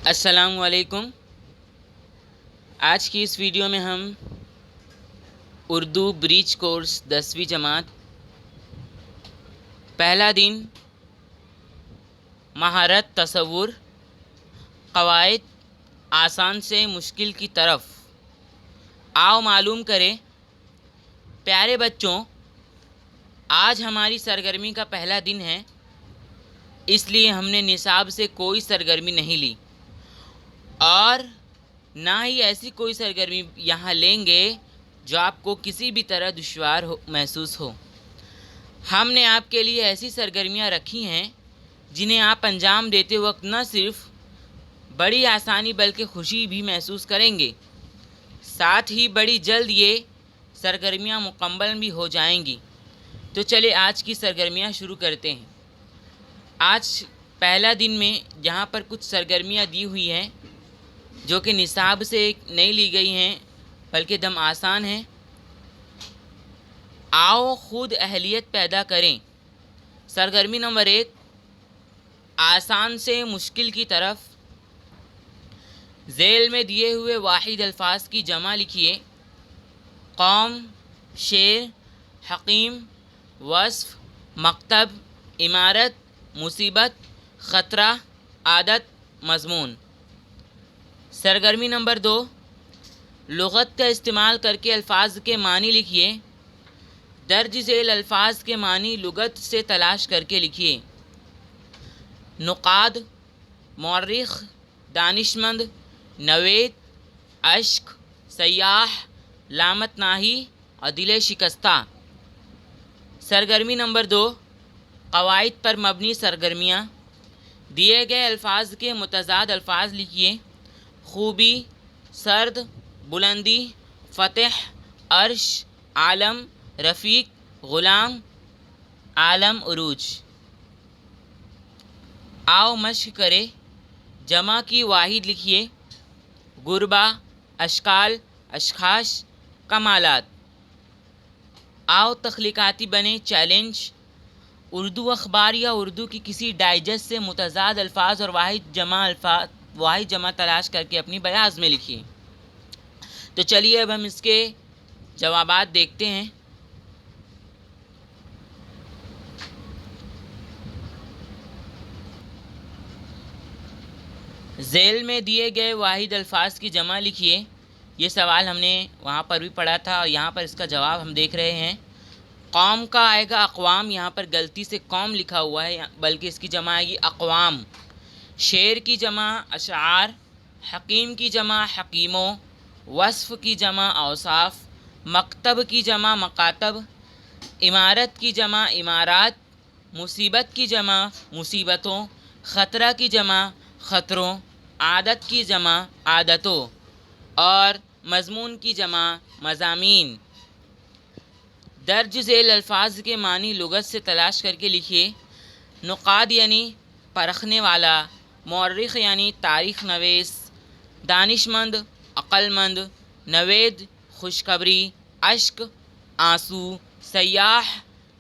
السلام علیکم۔ آج کی اس ویڈیو میں ہم اردو بریج کورس 10ویں جماعت پہلا دن مہارت تصور قواعد آسان سے مشکل کی طرف آؤ معلوم کریں۔ پیارے بچوں، آج ہماری سرگرمی کا پہلا دن ہے، اس لیے ہم نے نصاب سے کوئی سرگرمی نہیں لی اور نہ ہی ایسی کوئی سرگرمی یہاں لیں گے جو آپ کو کسی بھی طرح دشوار محسوس ہو۔ ہم نے آپ کے لیے ایسی سرگرمیاں رکھی ہیں جنہیں آپ انجام دیتے وقت نہ صرف بڑی آسانی بلکہ خوشی بھی محسوس کریں گے، ساتھ ہی بڑی جلد یہ سرگرمیاں مکمل بھی ہو جائیں گی۔ تو چلے آج کی سرگرمیاں شروع کرتے ہیں۔ آج پہلا دن میں جہاں پر کچھ سرگرمیاں دی ہوئی ہیں جو کہ نصاب سے نہیں لی گئی ہیں بلکہ دم آسان ہیں۔ آؤ خود اہلیت پیدا کریں۔ سرگرمی نمبر 1، آسان سے مشکل کی طرف۔ ذیل میں دیے ہوئے واحد الفاظ کی جمع لکھیے۔ قوم، شیر، حکیم، وصف، مکتب، عمارت، مصیبت، خطرہ، عادت، مضمون۔ سرگرمی نمبر 2، لغت کا استعمال کر کے الفاظ کے معنی لکھیے۔ درج ذیل الفاظ کے معنی لغت سے تلاش کر کے لکھیے۔ نقاد، مورخ، دانشمند، نوید، اشک، سیاح، لامت ناہی اور دل شکستہ۔ سرگرمی نمبر 2، قواعد پر مبنی سرگرمیاں۔ دیے گئے الفاظ کے متضاد الفاظ لکھیے۔ خوبی، سرد، بلندی، فتح، عرش، عالم، رفیق، غلام، عالم، عروج۔ آؤ مشق کرے۔ جمع کی واحد لکھیے۔ غربا، اشکال، اشخاص، کمالات۔ آؤ تخلیقاتی بنے۔ چیلنج، اردو اخبار یا اردو کی کسی ڈائجسٹ سے متضاد الفاظ اور واحد جمع تلاش کر کے اپنی بیاض میں لکھیے۔ تو چلیے اب ہم اس کے جوابات دیکھتے ہیں۔ ذیل میں دیے گئے واحد الفاظ کی جمع لکھیے۔ یہ سوال ہم نے وہاں پر بھی پڑھا تھا اور یہاں پر اس کا جواب ہم دیکھ رہے ہیں۔ قوم کا آئے گا اقوام، یہاں پر غلطی سے قوم لکھا ہوا ہے بلکہ اس کی جمع آئے گی اقوام۔ شعر کی جمع اشعار، حکیم کی جمع حکیموں، وصف کی جمع اوصاف، مکتب کی جمع مکاتب، عمارت کی جمع عمارات، مصیبت کی جمع مصیبتوں، خطرہ کی جمع خطروں، عادت کی جمع عادتوں اور مضمون کی جمع مضامین۔ درج ذیل الفاظ کے معنی لغت سے تلاش کر کے لکھیے۔ نقاد یعنی پرکھنے والا، مورخ یعنی تاریخ نویس، دانشمند عقل مند، نوید خوشخبری، اشک آنسو، سیاح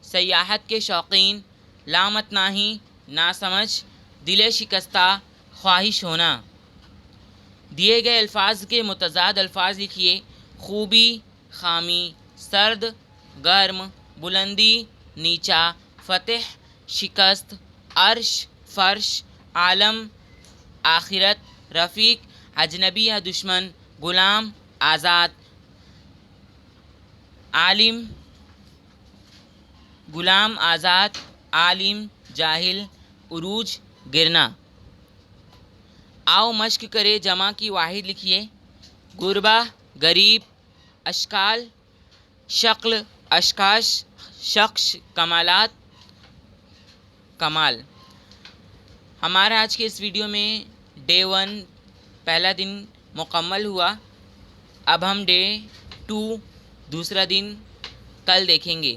سیاحت کے شوقین، لامت ناہی ناسمجھ، دل شکستہ خواہش ہونا۔ دیے گئے الفاظ کے متضاد الفاظ لکھیے۔ خوبی، خامی، سرد، گرم، بلندی، نیچا، فتح، شکست، عرش، فرش، عالم، آخرت، رفیق، اجنبی یا دشمن، غلام، آزاد، عالم، غلام، آزاد، عالم، جاہل، عروج، گرنا۔ آؤ مشق کرے۔ جمع کی واحد لکھیے۔ غربا غریب، اشکال شکل، اشخاص شخص، کمالات کمال۔ ہمارا آج کے اس ویڈیو میں ڈے 1 پہلا دن مکمل ہوا۔ اب ہم ڈے 2 دوسرا دن کل دیکھیں گے۔